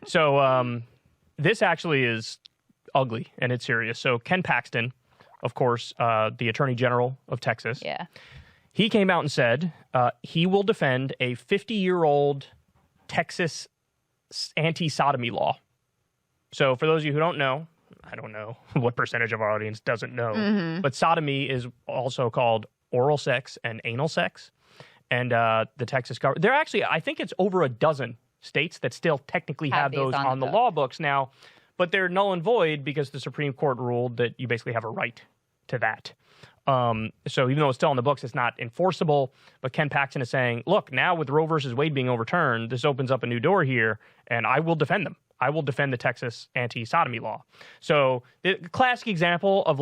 So this actually is ugly and it's serious. So Ken Paxton, of course, the Attorney General of Texas. Yeah. He came out and said he will defend a 50-year-old Texas anti-sodomy law. So for those of you who don't know, I don't know what percentage of our audience doesn't know, but sodomy is also called oral sex and anal sex. And the Texas government, there actually, I think it's over a dozen states that still technically have those on the law books now, but they're null and void because the Supreme Court ruled that you basically have a right to that. So even though it's still on the books, it's not enforceable. But Ken Paxton is saying, look, now with Roe versus Wade being overturned, this opens up a new door here, and I will defend them. I will defend the Texas anti-sodomy law. So the classic example of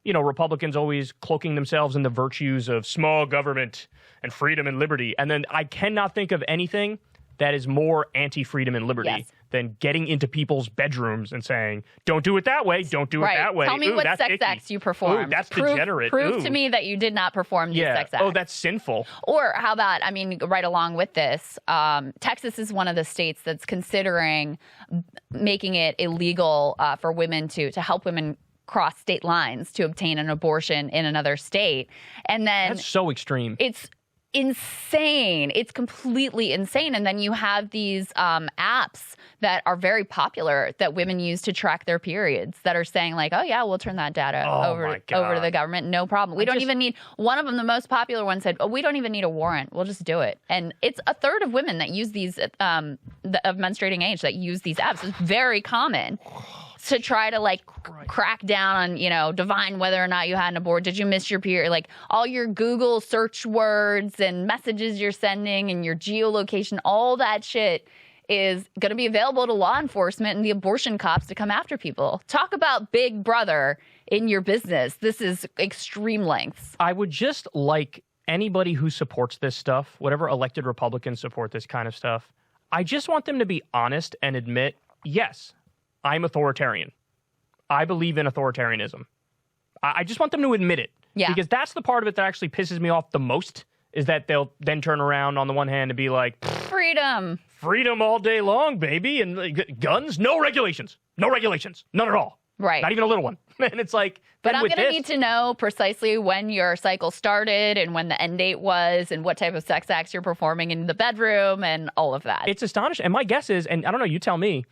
Republicans always cloaking themselves in the virtues of small government and freedom and liberty. And then I cannot think of anything that is more anti-freedom and liberty than getting into people's bedrooms and saying, don't do it that way, don't do it that way. Tell me what sex acts you performed. Ooh, that's degenerate. Prove to me that you did not perform these sex acts. Oh, that's sinful. Or how about, right along with this, Texas is one of the states that's considering making it illegal for women to help women cross state lines to obtain an abortion in another state. And then that's so extreme. It's insane. It's completely insane. And then you have these apps that are very popular that women use to track their periods that are saying like, oh yeah, we'll turn that data over to the government. No problem. We don't even need, one of them, the most popular one said, oh, we don't even need a warrant. We'll just do it. And it's a third of women that use these, of menstruating age that use these apps. It's very common to try to crack down on, divine whether or not you had an abortion. Did you miss your period? Like all your Google search words and messages you're sending and your geolocation, all that shit is going to be available to law enforcement and the abortion cops to come after people. Talk about Big Brother in your business. This is extreme lengths. I would just like anybody who supports this stuff, whatever elected Republicans support this kind of stuff, I just want them to be honest and admit, yes, I'm authoritarian. I believe in authoritarianism. I just want them to admit it. Yeah. Because that's the part of it that actually pisses me off the most, is that they'll then turn around on the one hand and be like, freedom. Freedom all day long, baby. And guns, no regulations. No regulations. None at all. Right. Not even a little one. And it's like, but I'm going to need to know precisely when your cycle started and when the end date was and what type of sex acts you're performing in the bedroom and all of that. It's astonishing. And my guess is, and I don't know, you tell me,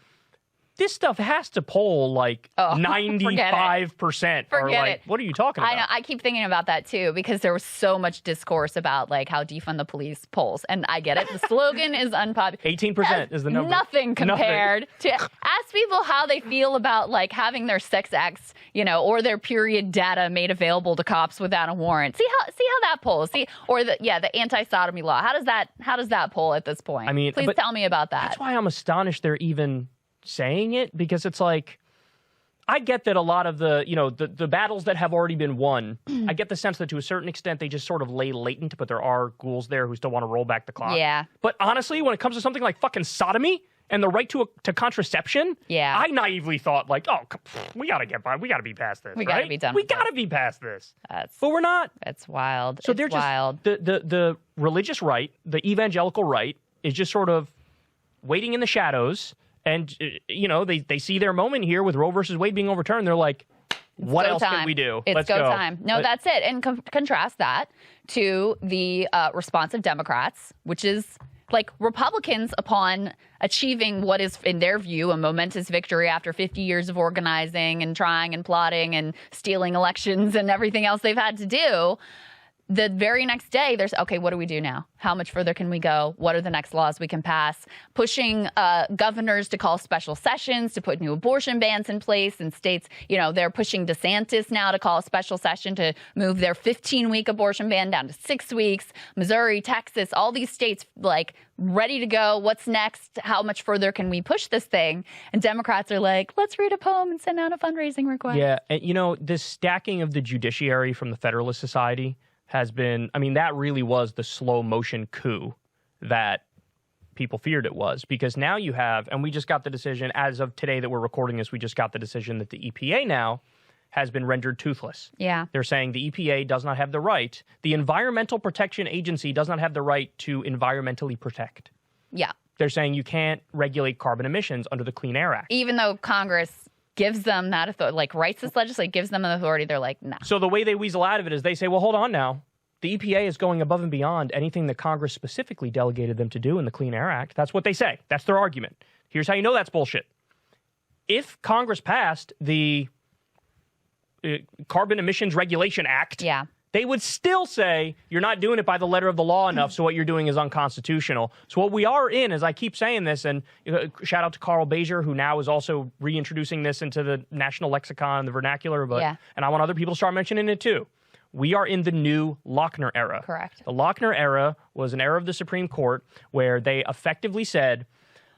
this stuff has to poll 95%. Forget it. What are you talking about? I know. I keep thinking about that too because there was so much discourse about how defund the police polls, and I get it. The slogan is unpopular. 18% is the number. Nothing compared to ask people how they feel about having their sex acts, or their period data made available to cops without a warrant. See how that polls. The anti-sodomy law. How does that poll at this point? Please tell me about that. That's why I'm astonished they're even saying it, because it's like, I get that a lot of the battles that have already been won, I get the sense that to a certain extent they just sort of lay latent, but there are ghouls there who still want to roll back the clock. Yeah. But honestly, when it comes to something like fucking sodomy and the right to contraception, I naively thought we gotta get by, we gotta be past this. We gotta be done. We gotta be past this. But we're not. That's wild. So they're wild. Just the religious right, the evangelical right, is just sort of waiting in the shadows. And, they see their moment here with Roe versus Wade being overturned. They're like, what else can we do? Let's go time. No, that's it. And contrast that to the response of Democrats, which is Republicans upon achieving what is, in their view, a momentous victory after 50 years of organizing and trying and plotting and stealing elections and everything else they've had to do. The very next day, there's, okay, what do we do now? How much further can we go? What are the next laws we can pass? Pushing governors to call special sessions, to put new abortion bans in place. In states, they're pushing DeSantis now to call a special session to move their 15-week abortion ban down to 6 weeks. Missouri, Texas, all these states, ready to go. What's next? How much further can we push this thing? And Democrats are like, let's read a poem and send out a fundraising request. Yeah, and this stacking of the judiciary from the Federalist Society has been, that really was the slow motion coup that people feared it was, because now you have, and we just got the decision as of today that we're recording this, we just got the decision that the EPA now has been rendered toothless. Yeah. They're saying the EPA does not have the right, the Environmental Protection Agency does not have the right to environmentally protect. Yeah. They're saying you can't regulate carbon emissions under the Clean Air Act. Even though Congress gives them that authority, like writes this legislation, gives them an authority, they're like, nah. So the way they weasel out of it is they say, well, hold on now. The EPA is going above and beyond anything that Congress specifically delegated them to do in the Clean Air Act. That's what they say. That's their argument. Here's how you know that's bullshit. If Congress passed the Carbon Emissions Regulation Act, they would still say you're not doing it by the letter of the law enough, so what you're doing is unconstitutional. So what we are in, as I keep saying this, and shout out to Carl Bazier, who now is also reintroducing this into the national lexicon and the vernacular, and I want other people to start mentioning it too. We are in the new Lochner era. Correct. The Lochner era was an era of the Supreme Court where they effectively said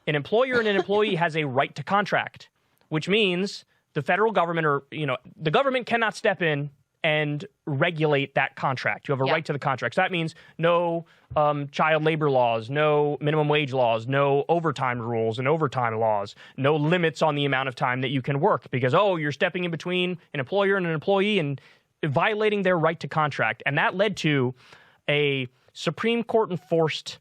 an employer and an employee has a right to contract, which means the federal government or, the government cannot step in and regulate that contract. You have a right to the contract. So that means no child labor laws, no minimum wage laws, no overtime rules and overtime laws, no limits on the amount of time that you can work because, you're stepping in between an employer and an employee and violating their right to contract. And that led to a Supreme Court enforced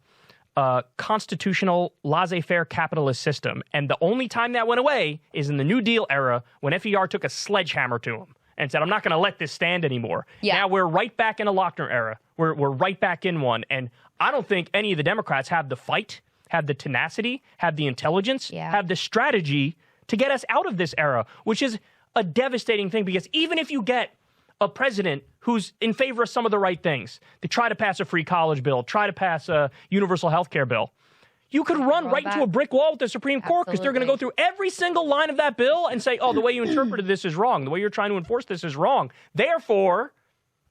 constitutional laissez-faire capitalist system. And the only time that went away is in the New Deal era when FDR took a sledgehammer to him and said, I'm not going to let this stand anymore. Now we're right back in a Lochner era. We're right back in one. And I don't think any of the Democrats have the fight, have the tenacity, have the intelligence, have the strategy to get us out of this era, which is a devastating thing because even if you get a president who's in favor of some of the right things, they try to pass a free college bill, try to pass a universal health care bill, you could run right into a brick wall with the Supreme Court because they're going to go through every single line of that bill and say, the way you interpreted this is wrong. The way you're trying to enforce this is wrong. Therefore,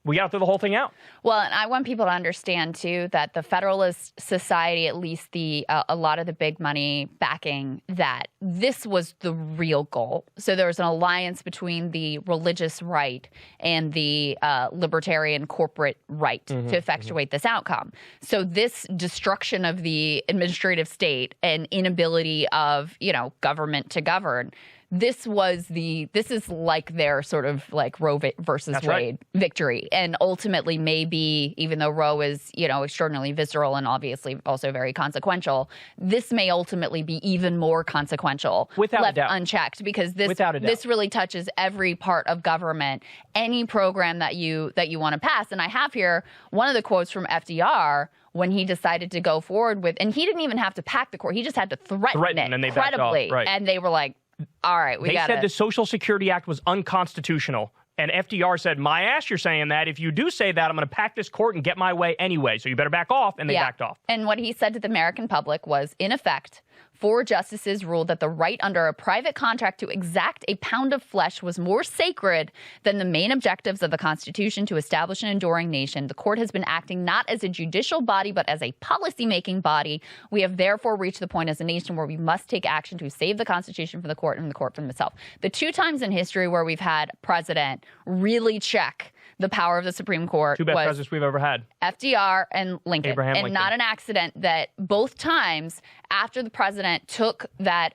we got to throw the whole thing out. Well, and I want people to understand, too, that the Federalist Society, at least a lot of the big money backing that this was the real goal. So there was an alliance between the religious right and the libertarian corporate right to effectuate this outcome. So this destruction of the administrative state and inability of, government to govern, this is like their sort of like Roe versus Wade victory. And ultimately maybe, even though Roe is, extraordinarily visceral and obviously also very consequential, this may ultimately be even more consequential left unchecked because this really touches every part of government, any program that you want to pass. And I have here one of the quotes from FDR when he decided to go forward with, and he didn't even have to pack the court. He just had to threaten it and they credibly. Backed off. Right. And they were like, all right, They said the Social Security Act was unconstitutional. And FDR said, my ass, you're saying that. If you do say that, I'm going to pack this court and get my way anyway. So you better back off. And they backed off. And what he said to the American public was, in effect, 4 justices ruled that the right under a private contract to exact a pound of flesh was more sacred than the main objectives of the Constitution to establish an enduring nation. The court has been acting not as a judicial body, but as a policy-making body. We have therefore reached the point as a nation where we must take action to save the Constitution from the court and the court from itself. The 2 times in history where we've had president really check the power of the Supreme Court 2 best presidents we've ever had. FDR and Lincoln. Abraham Lincoln. Not an accident that both times after the president took that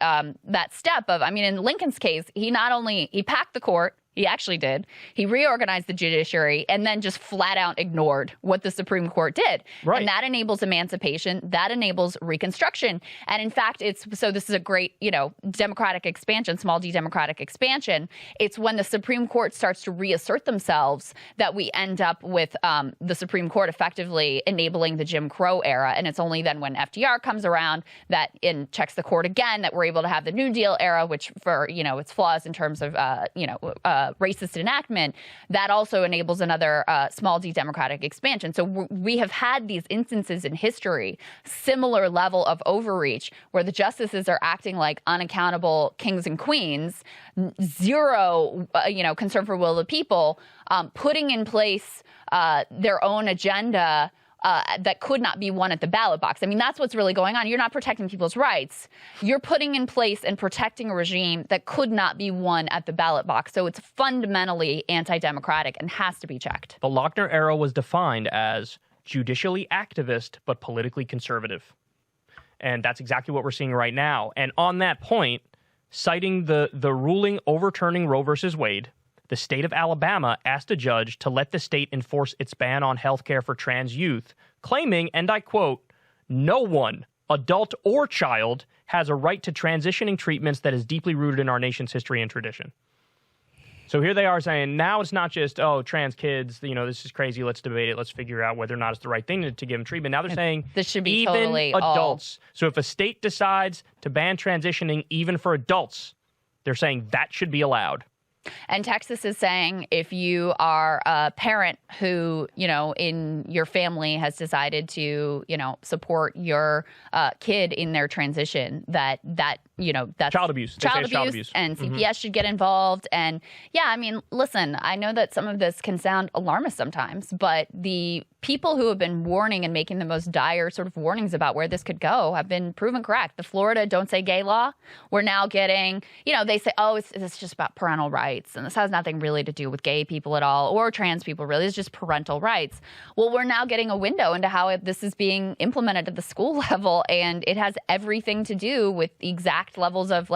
step of, in Lincoln's case, he packed the court. He actually did. He reorganized the judiciary and then just flat out ignored what the Supreme Court did. Right. And that enables emancipation. That enables Reconstruction. And in fact, so this is a great, democratic expansion, small d democratic expansion. It's when the Supreme Court starts to reassert themselves that we end up with the Supreme Court effectively enabling the Jim Crow era. And it's only then when FDR comes around that checks the court again that we're able to have the New Deal era, which for, its flaws in terms of, racist enactment, that also enables another small d democratic expansion. So we have had these instances in history, similar level of overreach, where the justices are acting like unaccountable kings and queens, zero, concern for will of the people, putting in place their own agenda that could not be won at the ballot box. That's what's really going on. You're not protecting people's rights. You're putting in place and protecting a regime that could not be won at the ballot box. So it's fundamentally anti-democratic and has to be checked. The Lochner era was defined as judicially activist but politically conservative. And that's exactly what we're seeing right now. And on that point, citing the ruling overturning Roe versus Wade, the state of Alabama asked a judge to let the state enforce its ban on health care for trans youth, claiming, and I quote, no one adult or child, has a right to transitioning treatments that is deeply rooted in our nation's history and tradition. So here they are saying now it's not just, oh, trans kids, this is crazy. Let's debate it. Let's figure out whether or not it's the right thing to give them treatment. Now they're saying this should be even totally adults. So if a state decides to ban transitioning even for adults, they're saying that should be allowed. And Texas is saying if you are a parent who, in your family has decided to, support your kid in their transition, that's child abuse. Child abuse, and CPS should get involved. And yeah, I mean, listen, I know that some of this can sound alarmist sometimes, but the people who have been warning and making the most dire sort of warnings about where this could go have been proven correct. The Florida Don't Say Gay law, we're now getting, they say, oh, it's just about parental rights. And this has nothing really to do with gay people at all or trans people, really. It's just parental rights. Well, we're now getting a window into how this is being implemented at the school level. And it has everything to do with the exact levels of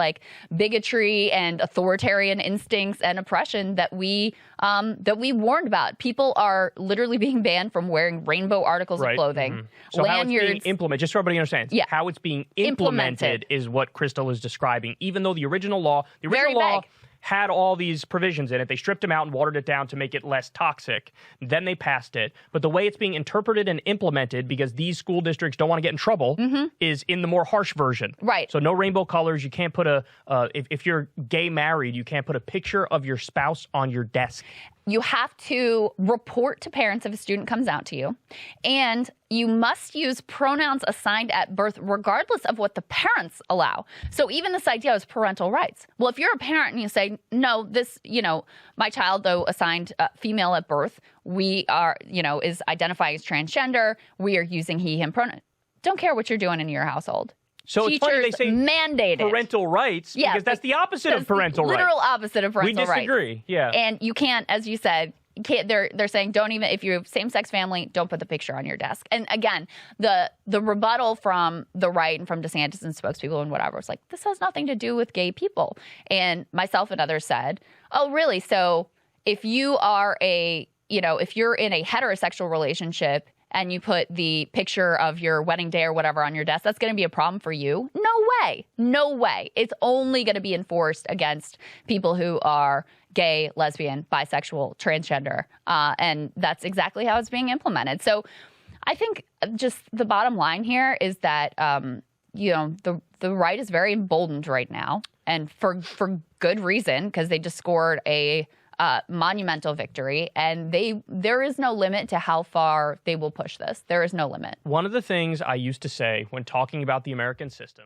bigotry and authoritarian instincts and oppression that we warned about. People are literally being banned from wearing rainbow articles of clothing. So lanyards. How it's being implemented, just so everybody understands, how it's being implemented is what Krystal is describing. Even though the original law had all these provisions in it. They stripped them out and watered it down to make it less toxic. Then they passed it. But the way it's being interpreted and implemented, because these school districts don't want to get in trouble, is in the more harsh version. Right. So no rainbow colors. You can't put if you're gay married, you can't put a picture of your spouse on your desk. You have to report to parents if a student comes out to you, and you must use pronouns assigned at birth regardless of what the parents allow. So even this idea is parental rights. Well, if you're a parent and you say, no, this, my child, though assigned female at birth, we are, is identifying as transgender, we are using he, him pronouns. Don't care what you're doing in your household. So Teachers it's funny they say mandated parental rights because that's the opposite of parental rights. Literal opposite of parental rights. We disagree. Yeah. And you can't, as you said, they're saying don't even, if you're a same-sex family, don't put the picture on your desk. And again, the rebuttal from the right and from DeSantis and spokespeople and whatever was this has nothing to do with gay people. And myself and others said, oh, really? So if you are if you're in a heterosexual relationship and you put the picture of your wedding day or whatever on your desk, that's going to be a problem for you? No way. No way. It's only going to be enforced against people who are gay, lesbian, bisexual, transgender. And that's exactly how it's being implemented. So I think just the bottom line here is that, the right is very emboldened right now, and for good reason, because they just scored a monumental victory, and there is no limit to how far they will push this. There is no limit. One of the things I used to say when talking about the American system